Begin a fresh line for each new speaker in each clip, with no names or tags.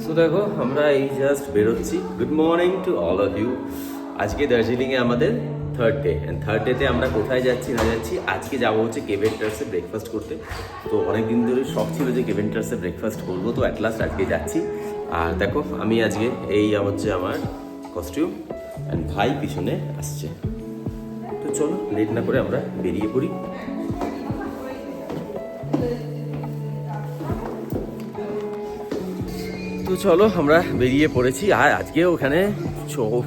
So দেখো আমরা এই জাস্ট বেরোচ্ছি। Good morning to all of you. আজকে দার্জিলিংয়ে আমাদের থার্ড ডে, অ্যান্ড থার্ড ডেতে আমরা কোথায় যাচ্ছি না যাচ্ছি, আজকে যাবো হচ্ছে কেভেন্টার্সে ব্রেকফাস্ট করতে। তো অনেক দিন ধরে শখ ছিল যে কেভেন্টার্সে ব্রেকফাস্ট করবো, তো অ্যাট লাস্ট আজকে যাচ্ছি। আর দেখো আমি আজকে এই হচ্ছে আমার কস্টিউম, অ্যান্ড ভাই পিছনে আসছে। তো চলো লেট না করে আমরা বেরিয়ে পড়ি। তো চলো আমরা বেরিয়ে পড়েছি। আর আজকে ওখানে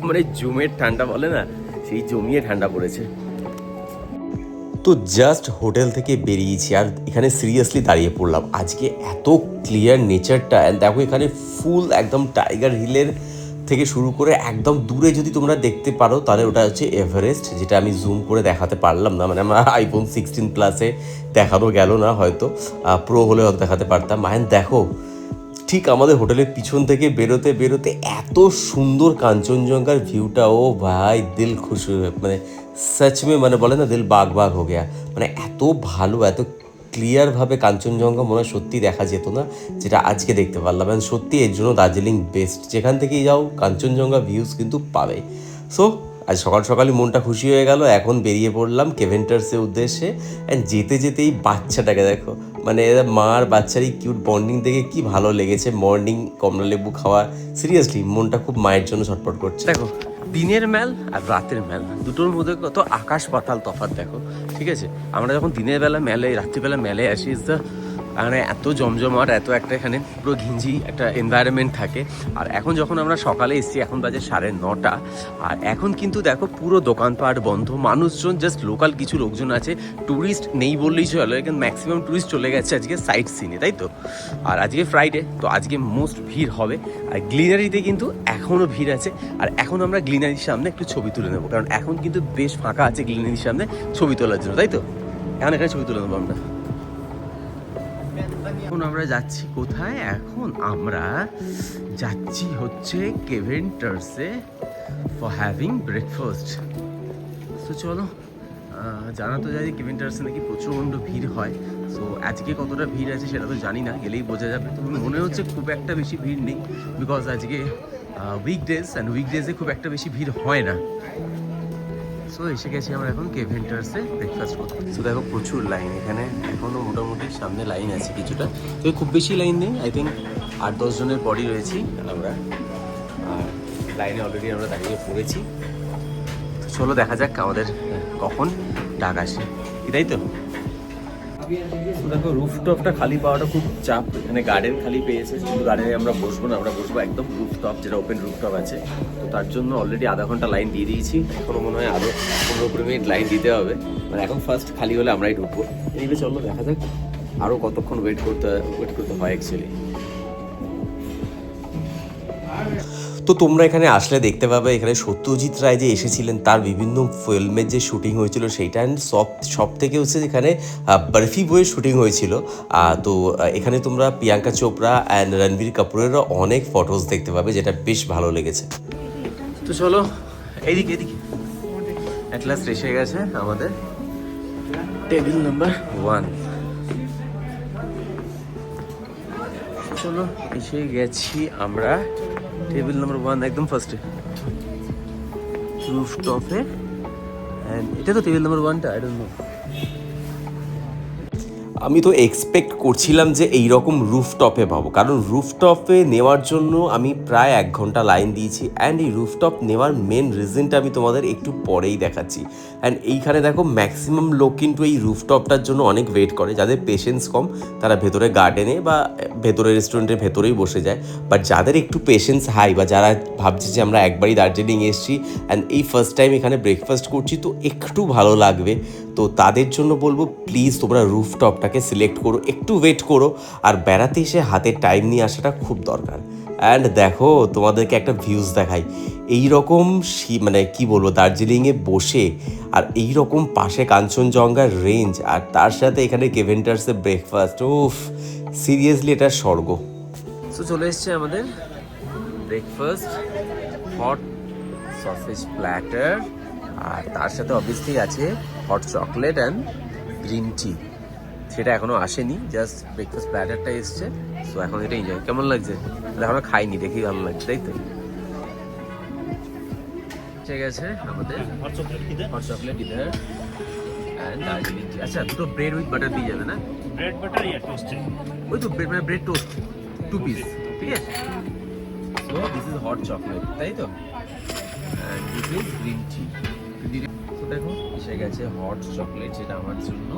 মানে জমের ঠান্ডা বলে না, সেই জমিয়ে ঠান্ডা পড়েছে। তো জাস্ট হোটেল থেকে বেরিয়েছি আর এখানে সিরিয়াসলি দাঁড়িয়ে পড়লাম। আজকে এত ক্লিয়ার নেচারটা, দেখো এখানে ফুল একদম টাইগার হিলের থেকে শুরু করে একদম দূরে যদি তোমরা দেখতে পারো তাহলে ওটা হচ্ছে এভারেস্ট, যেটা আমি জুম করে দেখাতে পারলাম না, মানে আমার আইফোন 16 প্লাসে দেখানো গেল না, হয়তো প্রো হলে হয়তো দেখাতে পারতাম। দেখো ঠিক আমাদের হোটেলের পিছন থেকে বেরোতে বেরোতে এত সুন্দর কাঞ্চনজঙ্ঘার ভিউটা, ও ভাই দিল খুশি হয়ে, মানে সচমে মানে বলে না দিল বাগ বাগ হয়ে গেয়া। মানে এত ভালো, এত ক্লিয়ারভাবে কাঞ্চনজঙ্ঘা মনে হয় সত্যি দেখা যেত না, যেটা আজকে দেখতে পারলাম। সত্যি এর জন্য দার্জিলিং বেস্ট, যেখান থেকেই যাও কাঞ্চনজঙ্ঘা ভিউজ কিন্তু পাবে। সো আজ সকাল সকালই মনটা খুশি হয়ে গেল। এখন বেরিয়ে পড়লাম কেভেন্টার্সের উদ্দেশ্যে। অ্যান্ড যেতে যেতেই বাচ্চাটাকে দেখো, মানে মা আর বাচ্চার এই কিউট বন্ডিং দেখে কি ভালো লেগেছে। মর্নিং কমলা লেবু খাওয়া, সিরিয়াসলি মনটা খুব মায়ের জন্য ছটফট করছে। দেখো দিনের ম্যাল আর রাতের ম্যাল দুটোর মধ্যে কত আকাশ পাতাল তফাৎ দেখো, ঠিক আছে। আমরা যখন দিনের বেলা মেলে, রাত্রিবেলা মেলে আসি, ইজ দ্য মানে এত জমজমাট, এত একটা এখানে পুরো ঘিঞ্জি একটা এনভায়রনমেন্ট থাকে। আর এখন যখন আমরা সকালে এসেছি, এখন বাজে 9:30, আর এখন কিন্তু দেখো পুরো দোকানপাট বন্ধ, মানুষজন জাস্ট লোকাল কিছু লোকজন আছে, ট্যুরিস্ট নেই বললেই চলে, কিন্তু ম্যাক্সিমাম ট্যুরিস্ট চলে গেছে আজকে সাইট সিনে, তাই তো। আর আজকে ফ্রাইডে, তো আজকে মোস্ট ভিড় হবে। আর গ্লিনারিতে কিন্তু এখনও ভিড় আছে। আর এখন আমরা গ্লিনারির সামনে একটু ছবি তুলে নেবো, কারণ এখন কিন্তু বেশ ফাঁকা আছে গ্লিনারির সামনে ছবি তোলার জন্য, তাই তো। এখন এখানে ছবি তুলে নেবো আমরা। এখন আমরা যাচ্ছি কোথায়? এখন আমরা যাচ্ছি হচ্ছে কেভেন্টার্সে ফর হ্যাভিং ব্রেকফাস্ট। তো চলো, জানা তো যায় যে কেভেন্টার্সে নাকি প্রচণ্ড ভিড় হয়। সো আজকে কতটা ভিড় আছে সেটা তো জানি না, গেলেই বোঝা যাবে। তো মনে হচ্ছে খুব একটা বেশি ভিড় নেই, বিকজ আজকে উইকডেজ, অ্যান্ড উইকডেজে খুব একটা বেশি ভিড় হয় না। সো এসে গেছি আমরা এখন কেভেন্টার্সে ব্রেকফাস্ট করতে। সো দেখো প্রচুর লাইন এখানে, এখনও মোটামুটি সামনে লাইন আছে কিছুটা, তো খুব বেশি লাইন নেই। আই থিঙ্ক 8-10 জনের পরই রয়েছি আমরা, আর লাইনে অলরেডি আমরা দাঁড়িয়ে পড়েছি। তো চলো দেখা যাক আমাদের কখন ডাক আসে, এটাই তো। দেখো রুফটপটা খালি পাওয়াটা খুব চাপ, এখানে গার্ডেন খালি পেয়েছে, কিন্তু গার্ডেনে আমরা বসবো না, আমরা বসবো একদম রুফটপ, যেটা ওপেন রুফটপ আছে। তো তার জন্য অলরেডি আধা ঘন্টা লাইন দিয়ে দিয়েছি, এখনও মনে হয় আরও 15-20 মিনিট লাইন দিতে হবে। মানে এখন ফার্স্ট খালি হলে আমরাই ঢুকবো। এইভাবে চলো দেখা যাক আরও কতক্ষণ ওয়েট করতে হয় অ্যাকচুয়ালি। তো তোমরা এখানে আসলে দেখতে পাবে এখানে সত্যজিৎ রায় যে এসেছিলেন, তার বিভিন্ন ফিল্মের যে শুটিং হয়েছিল সেইটা, অ্যান্ড সব থেকে হচ্ছে এখানে বরফি বইয়ের শুটিং হয়েছিল। তো এখানে তোমরা প্রিয়াঙ্কা চোপড়া অ্যান্ড রণবীর কাপুরেরও অনেক ফটোস দেখতে পাবে, যেটা বেশ ভালো লেগেছে। তো চলো এদিকে অ্যাট লাস্ট এসে গেছে আমাদের টেবিল নাম্বার 1। চলো এসে গেছি আমরা টেবিল নাম্বার 1, একদম ফার্স্টে রুফটপে। অ্যান্ড এটা তো টেবিল নাম্বার 1টা, আই ডোন্ট নো। আমি তো এক্সপেক্ট করছিলাম যে এইরকম রুফটপে পাবো, কারণ রুফটপে নেওয়ার জন্য আমি প্রায় 1 ঘন্টা লাইন দিয়েছি। অ্যান্ড এই রুফটপ নেওয়ার মেন রিজনটা আমি তোমাদের একটু পরেই দেখাচ্ছি। অ্যান্ড এইখানে দেখো ম্যাক্সিমাম লোক কিন্তু এই রুফটপটার জন্য অনেক ওয়েট করে, যাদের পেশেন্স কম তারা ভেতরে গার্ডেনে বা ভেতরে রেস্টুরেন্টের ভেতরেই বসে যায়। বাট যাদের একটু পেশেন্স হাই, বা যারা ভাবছে যে আমরা একবারই দার্জিলিং এসেছি অ্যান্ড এই ফার্স্ট টাইম এখানে ব্রেকফাস্ট করছি, তো একটু ভালো লাগবে, তো তাদের জন্য বলবো প্লিজ তোমরা রুফটপটাকে সিলেক্ট করো, একটু ওয়েট করো। আর বেড়াতে এসে হাতে টাইম নিয়ে আসাটা খুব দরকার। অ্যান্ড দেখো তোমাদেরকে একটা ভিউজ দেখাই, এইরকম মানে কি বলবো, দার্জিলিংয়ে বসে আর এইরকম পাশে কাঞ্চনজঙ্ঘার রেঞ্জ, আর তার সাথে এখানে কেভেন্টার্সের ব্রেকফাস্ট, উফ সিরিয়াসলি এটা স্বর্গ। সো চলে এসছে আমাদের ব্রেকফাস্ট, হট সসেজ প্ল্যাটার, আর তার সাথে অবভিয়াসলি আছে hot chocolate and green tea. সেটা এখনো আসেনি, জাস্ট ব্রেকফাস্ট প্ল্যাটারটা এসছে। সো এখন এটা এনজয়। কেমন লাগছে? এখনো খাইনি, দেখি ভালো লাগছে, তাই তো। ঠিক আছে, আমাদের হট চকলেট ইধার এন্ড দার্জিলিং টি। আচ্ছা, দুটো ব্রেড উইথ বাটার দিয়ে যাবে না?
ब्रेड बटर या टोस्टेड?
ওই তো ব্রেড, মানে ব্রেড টোস্ট 2 পিস, ঠিক আছে। So this is hot chocolate, তাই তো। And this is green tea. তো দেখো এসে গেছে হট চকলেট, যেটা আমার জন্য,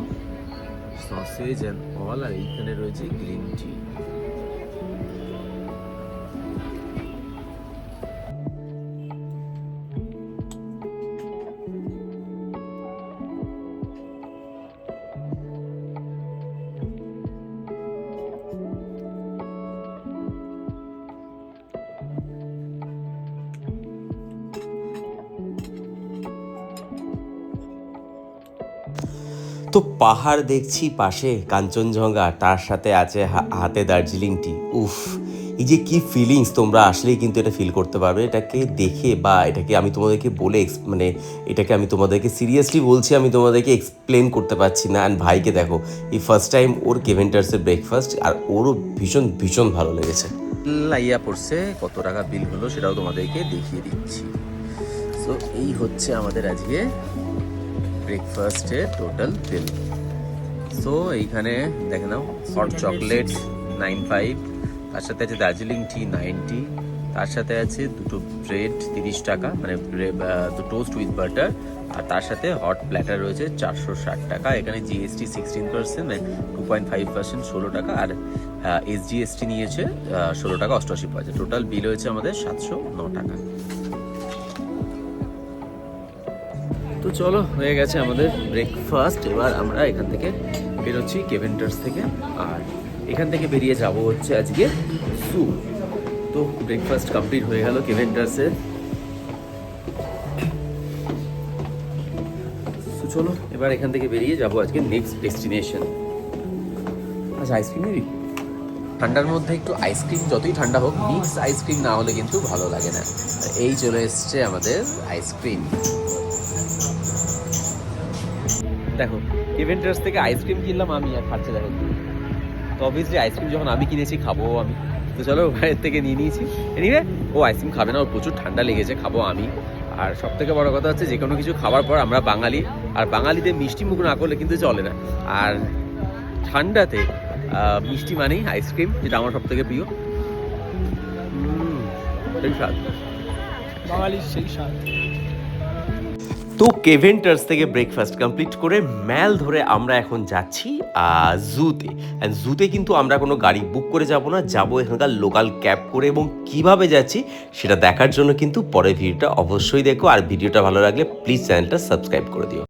সসেজ এন্ড অল, আর এইখানে রয়েছে গ্রিন টি। তো পাহাড় দেখছি পাশে, কাঞ্চনজঙ্ঘা, তার সাথে আছে হাতে দার্জিলিং টি। উফ, এই যে কি ফিলিংস, তোমরা আসলেই কিন্তু এটা ফিল করতে পারবে। এটাকে দেখে বা এটাকে আমি তোমাদেরকে বলে মানে এটাকে আমি তোমাদেরকে সিরিয়াসলি বলছি, আমি তোমাদেরকে এক্সপ্লেন করতে পারছি না। অ্যান্ড ভাইকে দেখো, এই ফার্স্ট টাইম ওর কেভেন্টার্সের ব্রেকফাস্ট, আর ওরও ভীষণ ভীষণ ভালো লেগেছে। লাইয়া পড়ছে, কত টাকা বিল হলো সেটাও তোমাদেরকে দেখিয়ে দিচ্ছি। সো এই হচ্ছে আমাদের আজকে ব্রেকফাস্টের টোটাল বিল। সো এইখানে দেখে নাও, হট চকলেট 9.5, তার সাথে আছে দার্জিলিং টি 90, তার সাথে আছে দুটো ব্রেড 30 টাকা, মানে টোস্ট উইথ বাটার, আর তার সাথে হট প্ল্যাটার রয়েছে 460 টাকা। এখানে জিএসটি 16%, মানে 2.5% 16 টাকা, আর এসজিএসটি নিয়েছে 16 টাকা 88 পয়সা। টোটাল বিল হয়েছে আমাদের 709 টাকা। তো চলো, হয়ে গেছে আমাদের ব্রেকফাস্ট। এবার আমরা এখান থেকে বেরোচ্ছি কেভেন্টার্স থেকে, আর এখান থেকে বেরিয়ে যাব হচ্ছে আজকে জু। তো ব্রেকফাস্ট কমপ্লিট হয়ে গেল কেভেন্টার্সের। তো চলো, এবার এখান থেকে বেরিয়ে যাব আজকে নেক্সট ডেস্টিনেশন। আচ্ছা, আইসক্রিম নিবি? ঠান্ডার মধ্যে একটু আইসক্রিম, যতই ঠান্ডা হোক, মিক্স আইসক্রিম না হলে কিন্তু ভালো লাগে না। এই চলে এসছে আমাদের আইসক্রিম। দেখো, ইভেন্টার্স থেকে আইসক্রিম কিনলাম আমি, আর খাচ্ছে দেখো। তো অবভিয়াসলি আইসক্রিম যখন আমি কিনেছি, খাবো আমি। তো চলো, বাইরের থেকে নিয়ে নিয়েছি। এনিওয়ে, ও আইসক্রিম খাবে না, ওর প্রচুর ঠান্ডা লেগেছে, খাবো আমি। আর সব থেকে বড় কথা হচ্ছে, যে কোনো কিছু খাওয়ার পর আমরা বাঙালি, আর বাঙালিদের মিষ্টি মুখ না করলে কিন্তু চলে না। আর ঠান্ডাতে মিষ্টি মানেই আইসক্রিম, যেটা আমার সব থেকে প্রিয়। সেই স্বাদ,
বাঙালির সেই স্বাদ।
তো কেভেন্টার্স থেকে ব্রেকফাস্ট কমপ্লিট করে ম্যাল ধরে আমরা এখন যাচ্ছি জুতে। অ্যান্ড জুতে কিন্তু আমরা কোনো গাড়ি বুক করে যাব না, যাবো এখানকার লোকাল ক্যাব করে। এবং কিভাবে যাচ্ছি সেটা দেখার জন্য কিন্তু পরের ভিডিওটা অবশ্যই দেখো। আর ভিডিওটা ভালো লাগলে প্লিজ চ্যানেলটা সাবস্ক্রাইব করে দিও।